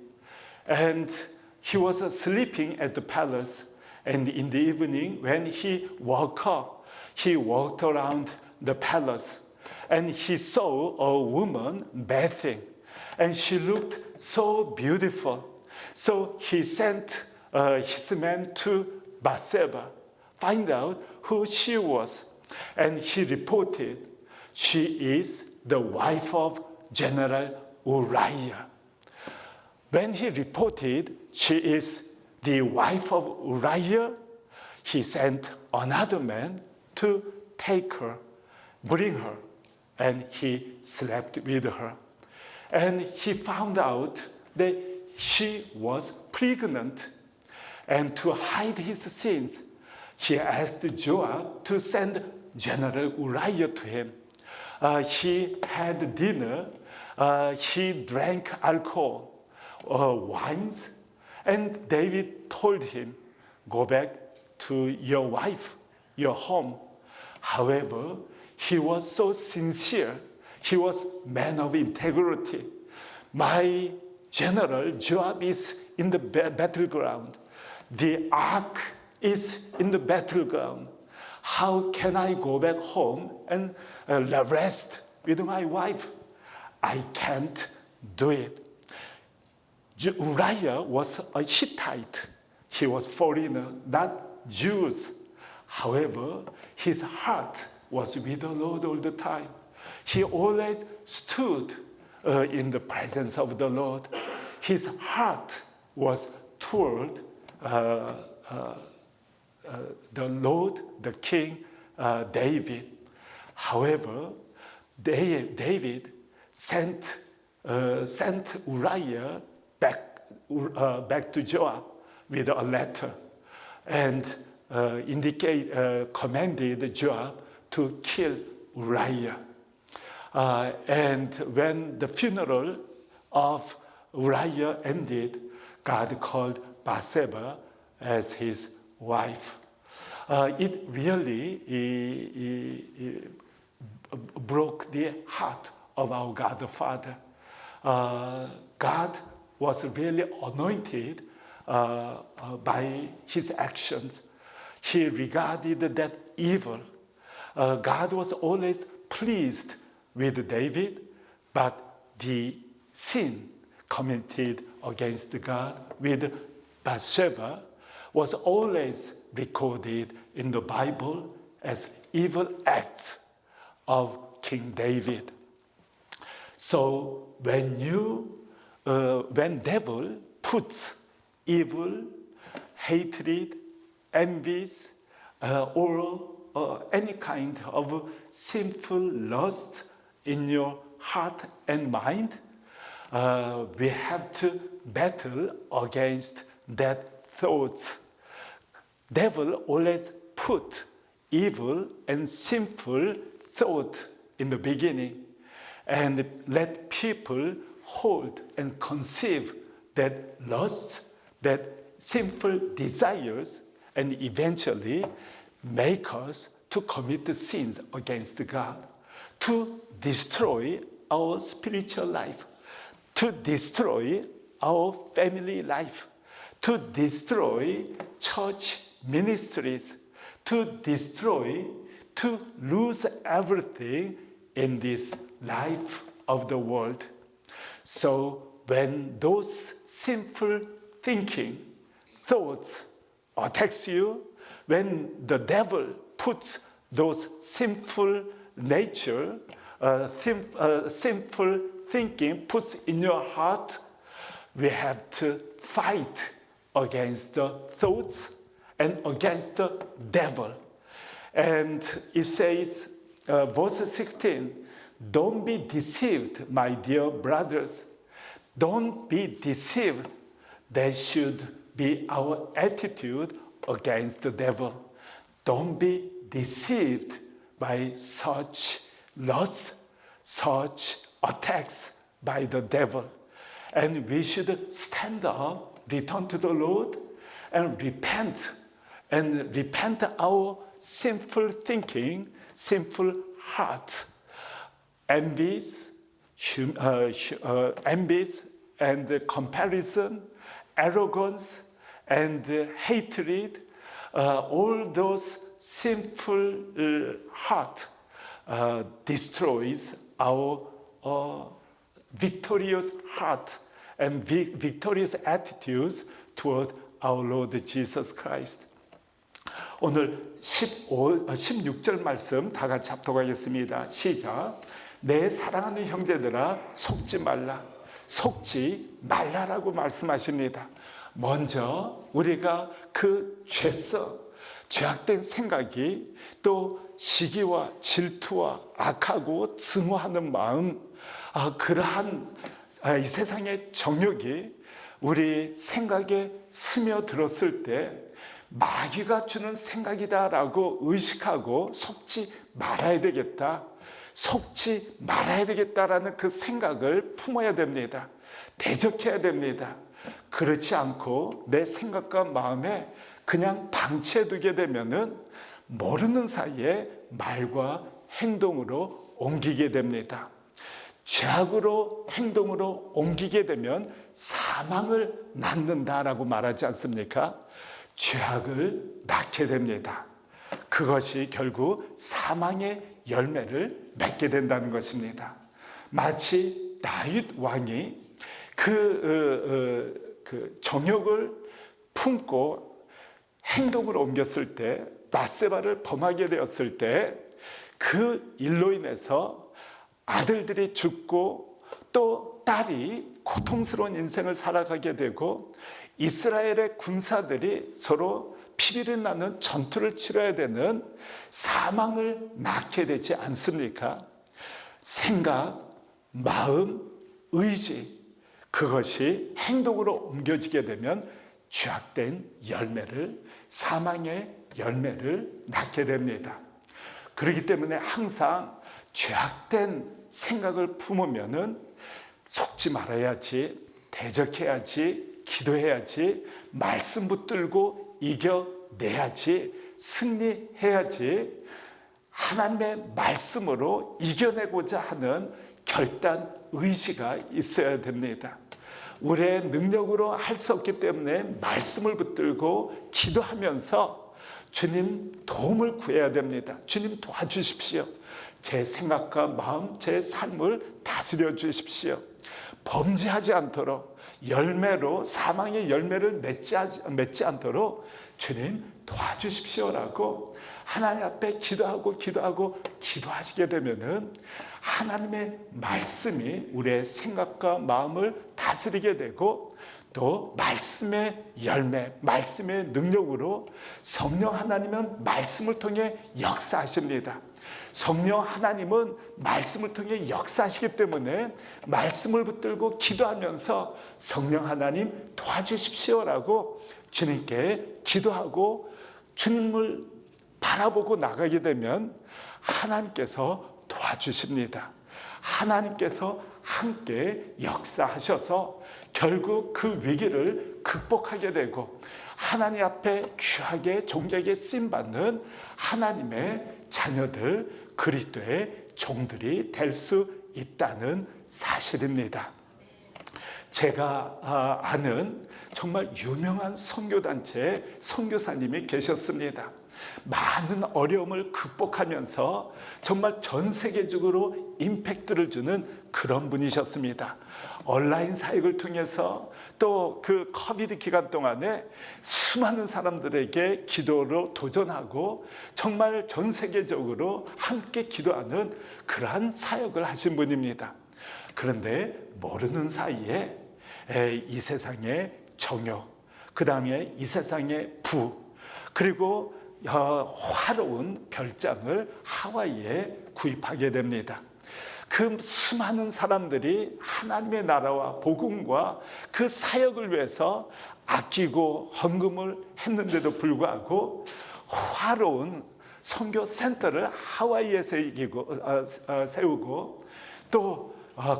And he was sleeping at the palace, and in the evening when he woke up, he walked around the palace, and he saw a woman bathing, and she looked so beautiful. So he sent his men to Bathsheba, find out who she was. And he reported, she is the wife of General Uriah. When he reported she is the wife of Uriah, he sent another man to take her, bring her, and he slept with her. And he found out that she was pregnant. And to hide his sins, he asked Joab to send General Uriah to him. He had dinner, he drank alcohol, wines, and David told him, go back to your wife, your home. However, he was so sincere. He was a man of integrity. My general Joab is in the battleground. The ark is in the battleground. How can I go back home and rest with my wife? I can't do it. Uriah was a Hittite. He was foreigner, not Jews. However, his heart was with the Lord all the time. He always stood in the presence of the Lord. His heart was toward the Lord, the King David. However, David sent Uriah back to Joab with a letter and commanded Joab to kill Uriah. And when the funeral of Uriah ended, God called Bathsheba as his wife. It really broke the heart of our God the Father. God was really anointed by his actions. He regarded that evil. God was always pleased with David, but the sin committed against God with Bathsheba was always recorded in the Bible as evil acts of King David. So when devil puts evil, hatred, envies, or any kind of sinful lust in your heart and mind, we have to battle against that thoughts. Devil always put evil and sinful thought in the beginning and let people hold and conceive that lust, that sinful desires, and eventually make us to commit the sins against God, to destroy our spiritual life, to destroy our family life, to destroy church ministries, to lose everything in this life of the world. So when those sinful thinking, thoughts attacks you, when the devil puts those sinful nature, sinful thinking puts in your heart, we have to fight against the thoughts and against the devil. And it says, verse 16, don't be deceived, my dear brothers. Don't be deceived. That should be our attitude against the devil. Don't be deceived by such lust, such attacks by the devil. And we should stand up, return to the Lord, and repent our sinful thinking, sinful heart, envies and comparison, arrogance and hatred, all those sinful heart destroys our victorious heart and victorious attitudes toward our Lord Jesus Christ. 오늘 16절 말씀 다 같이 합독하겠습니다. 시작. 내 사랑하는 형제들아 속지 말라. 속지 말라라고 말씀하십니다. 먼저 우리가 그 죄악된 생각이 또 시기와 질투와 악하고 증오하는 마음, 그러한 이 세상의 정욕이 우리 생각에 스며들었을 때 마귀가 주는 생각이다라고 의식하고 속지 말아야 되겠다. 속지 말아야 되겠다라는 그 생각을 품어야 됩니다. 대적해야 됩니다. 그렇지 않고 내 생각과 마음에 그냥 방치해두게 되면은 모르는 사이에 말과 행동으로 옮기게 됩니다. 죄악으로 행동으로 옮기게 되면 사망을 낳는다라고 말하지 않습니까? 죄악을 낳게 됩니다. 그것이 결국 사망의 열매를 맺게 된다는 것입니다. 마치 다윗 왕이 그 정욕을 품고 행동을 옮겼을 때, 바세바를 범하게 되었을 때, 그 일로 인해서 아들들이 죽고 또 딸이 고통스러운 인생을 살아가게 되고 이스라엘의 군사들이 서로 피비린 나는 전투를 치러야 되는 사망을 낳게 되지 않습니까? 생각, 마음, 의지, 그것이 행동으로 옮겨지게 되면 죄악된 열매를, 사망의 열매를 낳게 됩니다. 그렇기 때문에 항상 죄악된 생각을 품으면은 속지 말아야지, 대적해야지, 기도해야지, 말씀 붙들고 이겨내야지, 승리해야지, 하나님의 말씀으로 이겨내고자 하는 결단, 의지가 있어야 됩니다. 우리의 능력으로 할 수 없기 때문에 말씀을 붙들고 기도하면서 주님 도움을 구해야 됩니다. 주님 도와주십시오. 제 생각과 마음, 제 삶을 다스려 주십시오. 범죄하지 않도록, 열매로 사망의 열매를 맺지 않도록 주님 도와주십시오라고 하나님 앞에 기도하시게 되면은 하나님의 말씀이 우리의 생각과 마음을 다스리게 되고, 또 말씀의 열매, 말씀의 능력으로 성령 하나님은 말씀을 통해 역사하십니다. 성령 하나님은 말씀을 통해 역사하시기 때문에 말씀을 붙들고 기도하면서 성령 하나님 도와주십시오라고 주님께 기도하고 주님을 바라보고 나가게 되면 하나님께서 도와주십니다. 하나님께서 함께 역사하셔서 결국 그 위기를 극복하게 되고 하나님 앞에 귀하게 존귀하게 쓰임받는 하나님의 자녀들, 그리스도의 종들이 될 수 있다는 사실입니다. 제가 아는 정말 유명한 선교단체의 선교사님이 계셨습니다. 많은 어려움을 극복하면서 정말 전 세계적으로 임팩트를 주는 그런 분이셨습니다. 온라인 사역을 통해서 또 그 코비드 기간 동안에 수많은 사람들에게 기도로 도전하고 정말 전 세계적으로 함께 기도하는 그러한 사역을 하신 분입니다. 그런데 모르는 사이에 이 세상의 정욕, 그 다음에 이 세상의 부, 그리고 화로운 별장을 하와이에 구입하게 됩니다. 그 수많은 사람들이 하나님의 나라와 복음과 그 사역을 위해서 아끼고 헌금을 했는데도 불구하고 화로운 선교 센터를 하와이에 세우고 또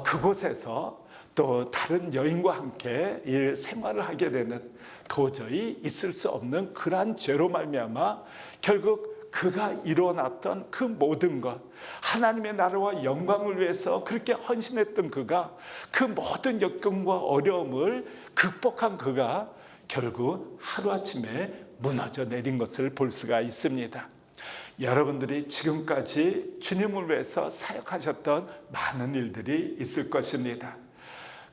그곳에서 또 다른 여인과 함께 생활을 하게 되는, 도저히 있을 수 없는 그러한 죄로 말미암아 결국 그가 이뤄놨던 그 모든 것, 하나님의 나라와 영광을 위해서 그렇게 헌신했던 그가, 그 모든 역경과 어려움을 극복한 그가 결국 하루아침에 무너져 내린 것을 볼 수가 있습니다. 여러분들이 지금까지 주님을 위해서 사역하셨던 많은 일들이 있을 것입니다.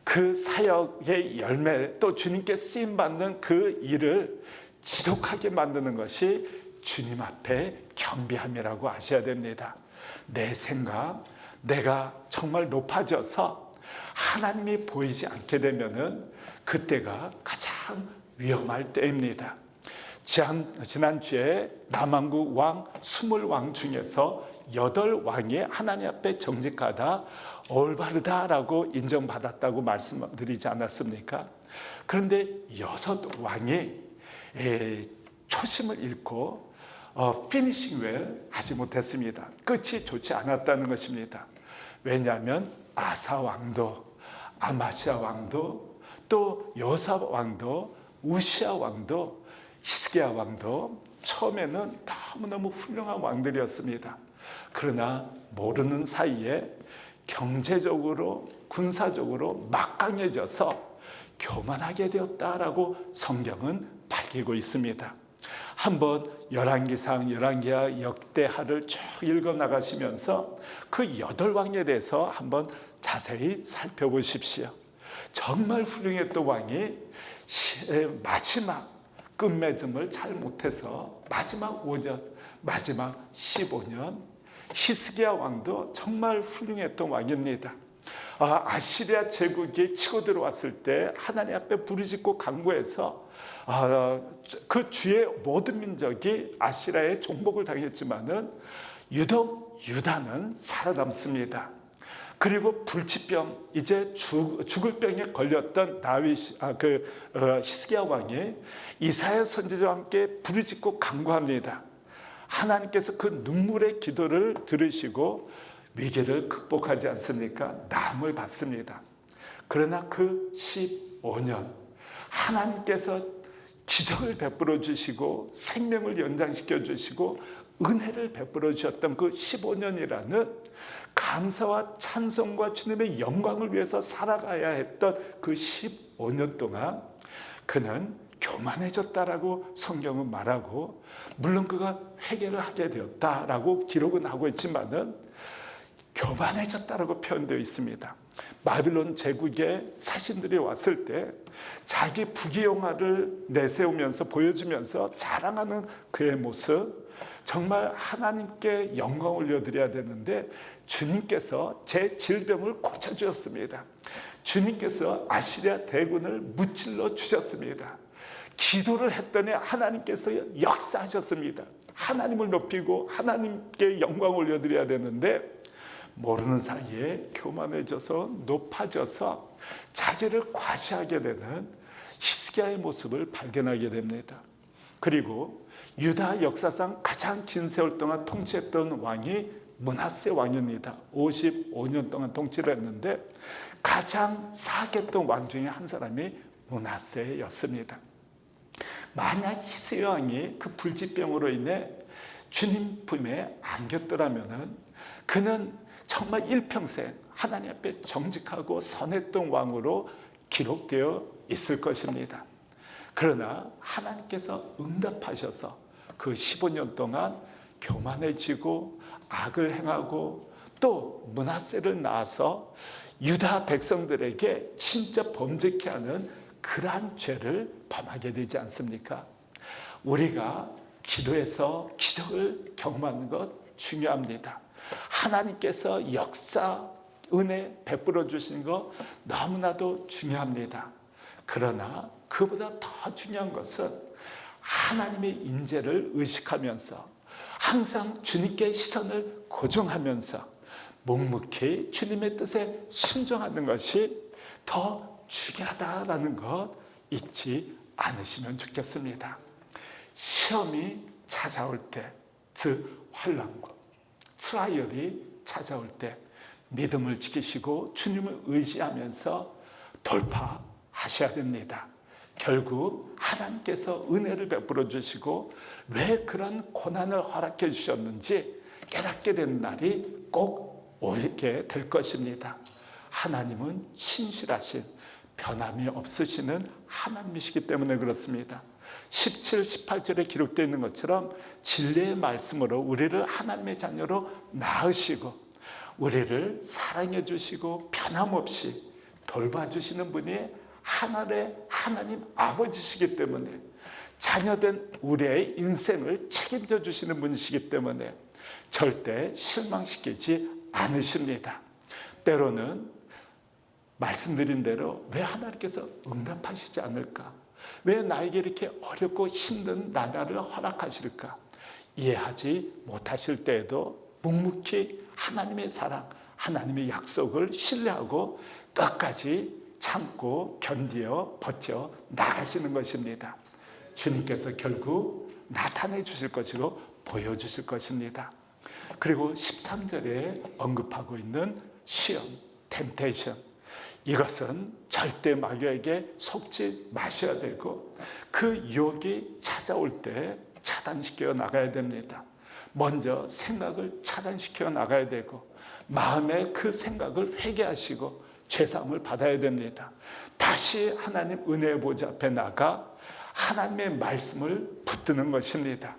그 사역의 열매, 또 주님께 쓰임받는 그 일을 지속하게 만드는 것이 주님 앞에 겸비함이라고 아셔야 됩니다. 내 생각, 내가 정말 높아져서 하나님이 보이지 않게 되면은 그때가 가장 위험할 때입니다. 지난주에 남한국 왕 20왕 중에서 8왕이 하나님 앞에 정직하다, 올바르다라고 인정받았다고 말씀드리지 않았습니까? 그런데 6왕이 초심을 잃고 피니싱 웰 하지 못했습니다. 끝이 좋지 않았다는 것입니다. 왜냐하면 아사 왕도, 아마시아 왕도, 또 여사 왕도, 우시아 왕도, 히스기야 왕도 처음에는 너무너무 훌륭한 왕들이었습니다. 그러나 모르는 사이에 경제적으로, 군사적으로 막강해져서 교만하게 되었다라고 성경은 밝히고 있습니다. 한번 열왕기상, 열왕기하, 역대하를 쭉 읽어 나가시면서 그 8왕에 대해서 한번 자세히 살펴보십시오. 정말 훌륭했던 왕이 마지막 끝맺음을 잘 못해서 마지막 5년, 마지막 15년, 히스기야 왕도 정말 훌륭했던 왕입니다. 아시리아 제국이 치고 들어왔을 때 하나님 앞에 부르짖고 간구해서 그 주의 모든 민족이 아시리아의 종복을 당했지만은 유독 유다는 살아남습니다. 그리고 불치병, 이제 죽을 병에 걸렸던 히스기야 왕이 이사야 선지자와 함께 부르짖고 간구합니다. 하나님께서 그 눈물의 기도를 들으시고 위기를 극복하지 않습니까? 나음을 받습니다. 그러나 그 15년 하나님께서 기적을 베풀어 주시고 생명을 연장시켜 주시고 은혜를 베풀어 주셨던 그 15년이라는 감사와 찬송과 주님의 영광을 위해서 살아가야 했던 그 15년 동안 그는 교만해졌다라고 성경은 말하고, 물론 그가 회개를 하게 되었다라고 기록은 하고 있지만은 교만해졌다라고 표현되어 있습니다. 바빌론 제국의 사신들이 왔을 때 자기 부귀영화를 내세우면서 보여주면서 자랑하는 그의 모습, 정말 하나님께 영광 올려드려야 되는데 주님께서 제 질병을 고쳐주셨습니다. 주님께서 아시리아 대군을 무찔러 주셨습니다. 기도를 했더니 하나님께서 역사하셨습니다. 하나님을 높이고 하나님께 영광 올려드려야 되는데 모르는 사이에 교만해져서 높아져서 자기를 과시하게 되는 히스기야의 모습을 발견하게 됩니다. 그리고 유다 역사상 가장 긴 세월 동안 통치했던 왕이 므낫세 왕입니다. 55년 동안 통치를 했는데 가장 사악했던 왕 중에 한 사람이 므낫세였습니다. 만약 히스기야 왕이 그 불치병으로 인해 주님 품에 안겼더라면 그는 정말 일평생 하나님 앞에 정직하고 선했던 왕으로 기록되어 있을 것입니다. 그러나 하나님께서 응답하셔서 그 15년 동안 교만해지고 악을 행하고 또 므낫세를 낳아서 유다 백성들에게 진짜 범죄케 하는 그러한 죄를 범하게 되지 않습니까? 우리가 기도해서 기적을 경험하는 것 중요합니다. 하나님께서 역사, 은혜 베풀어 주신 것 너무나도 중요합니다. 그러나 그보다 더 중요한 것은 하나님의 인재를 의식하면서 항상 주님께 시선을 고정하면서 묵묵히 주님의 뜻에 순종하는 것이 더 중요하다라는 것 잊지 않으시면 좋겠습니다. 시험이 찾아올 때, 즉 환난과 트라이얼이 찾아올 때 믿음을 지키시고 주님을 의지하면서 돌파하셔야 됩니다. 결국 하나님께서 은혜를 베풀어 주시고 왜 그런 고난을 허락해 주셨는지 깨닫게 된 날이 꼭 오게 될 것입니다. 하나님은 신실하신, 변함이 없으시는 하나님이시기 때문에 그렇습니다. 17, 18절에 기록되어 있는 것처럼 진리의 말씀으로 우리를 하나님의 자녀로 낳으시고 우리를 사랑해 주시고 변함없이 돌봐주시는 분이 하늘의 하나님 아버지시기 때문에 자녀된 우리의 인생을 책임져 주시는 분이시기 때문에 절대 실망시키지 않으십니다. 때로는 말씀드린 대로 왜 하나님께서 응답하시지 않을까? 왜 나에게 이렇게 어렵고 힘든 나날을 허락하실까? 이해하지 못하실 때에도 묵묵히 하나님의 사랑, 하나님의 약속을 신뢰하고 끝까지 참고 견디어 버텨 나가시는 것입니다. 주님께서 결국 나타내 주실 것이고 보여주실 것입니다. 그리고 13절에 언급하고 있는 시험, 템테이션, 이것은 절대 마귀에게 속지 마셔야 되고 그 유혹이 찾아올 때 차단시켜 나가야 됩니다. 먼저 생각을 차단시켜 나가야 되고 마음의 그 생각을 회개하시고 죄사함을 받아야 됩니다. 다시 하나님 은혜의 보좌 앞에 나가 하나님의 말씀을 붙드는 것입니다.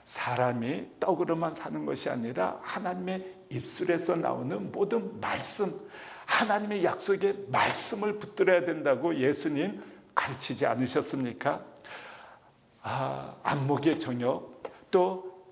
사람이 떡으로만 사는 것이 아니라 하나님의 입술에서 나오는 모든 말씀, 하나님의 약속의 말씀을 붙들어야 된다고 예수님 가르치지 않으셨습니까? 안목의 정욕, 또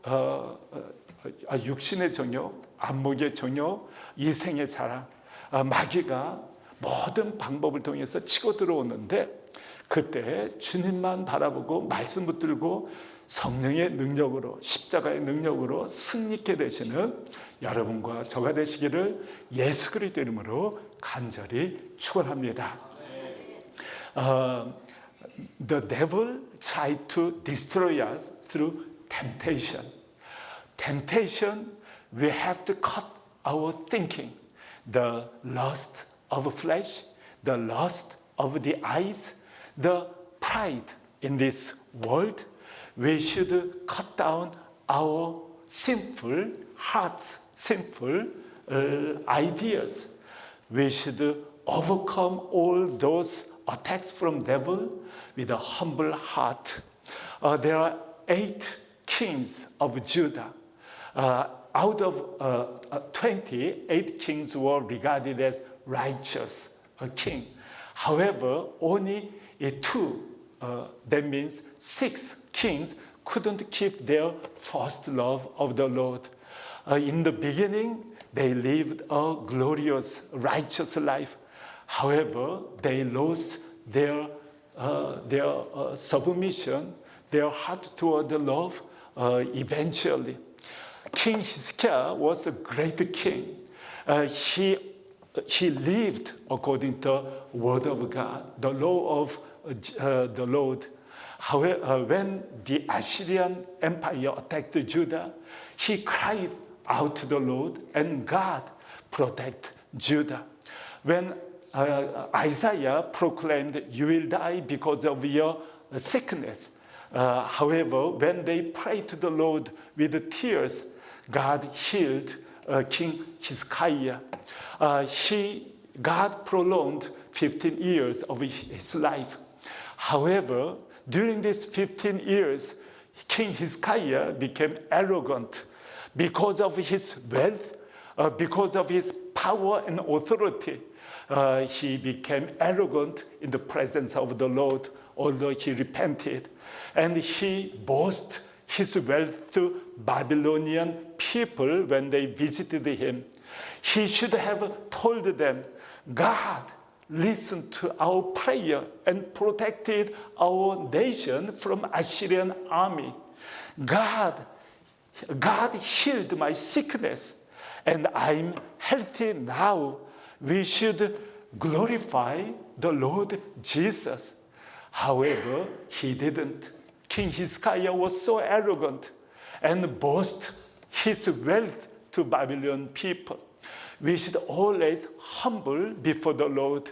육신의 정욕, 안목의 정욕, 이생의 사랑, 마귀가 모든 방법을 통해서 치고 들어오는데, 그때 주님만 바라보고 말씀 붙들고 성령의 능력으로, 십자가의 능력으로 승리케 되시는 여러분과 저가 되시기를 예수 그리스도 이름으로 간절히 축원합니다. The devil tried to destroy us through temptation. Temptation, we have to cut our thinking. The lust of flesh, the lust of the eyes, the pride in this world. We should cut down our sinful hearts, sinful ideas. We should overcome all those attacks from devil with a humble heart. There are 8 kings of Judah. Out of 28 kings were regarded as righteous king. However, only 2, that means 6 kings couldn't keep their first love of the Lord. In the beginning, they lived a glorious, righteous life. However, they lost their submission, their heart toward the love eventually. King Hezekiah was a great king. He lived according to the word of God, the law of the Lord. However, when the Assyrian Empire attacked Judah, he cried out to the Lord, and God protected Judah. When Isaiah proclaimed, "You will die because of your sickness." However, when they prayed to the Lord with tears, God healed King Hezekiah. God prolonged 15 years of his life. However, during these 15 years, King Hezekiah became arrogant because of his wealth, because of his power and authority. He became arrogant in the presence of the Lord, although he repented. And he boasted his wealth to Babylonian people when they visited him. He should have told them, God listened to our prayer and protected our nation from Assyrian army. God healed my sickness and I'm healthy now. We should glorify the Lord Jesus. However, he didn't. King Hezekiah was so arrogant and boasted his wealth to Babylonian people. We should always humble before the Lord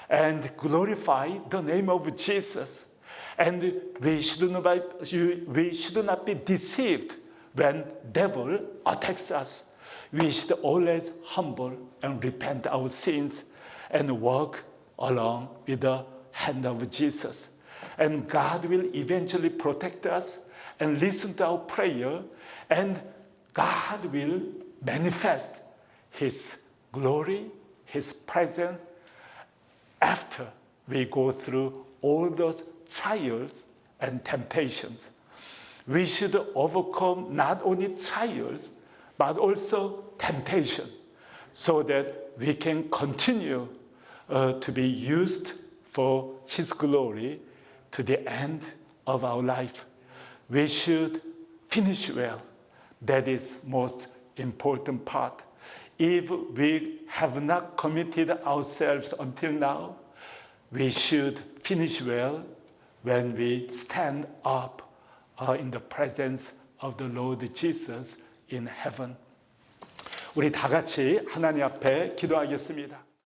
and glorify the name of Jesus. And we should not be deceived when devil attacks us. We should always humble and repent our sins and walk along with the hand of Jesus. And God will eventually protect us and listen to our prayer, and God will manifest His glory, His presence after we go through all those trials and temptations. We should overcome not only trials, but also temptation, so that we can continue to be used for His glory to the end of our life. We should finish well. That is most important part. If we have not committed ourselves until now, we should finish well when we stand up in the presence of the Lord Jesus in heaven. 우리 다 같이 하나님 앞에 기도하겠습니다.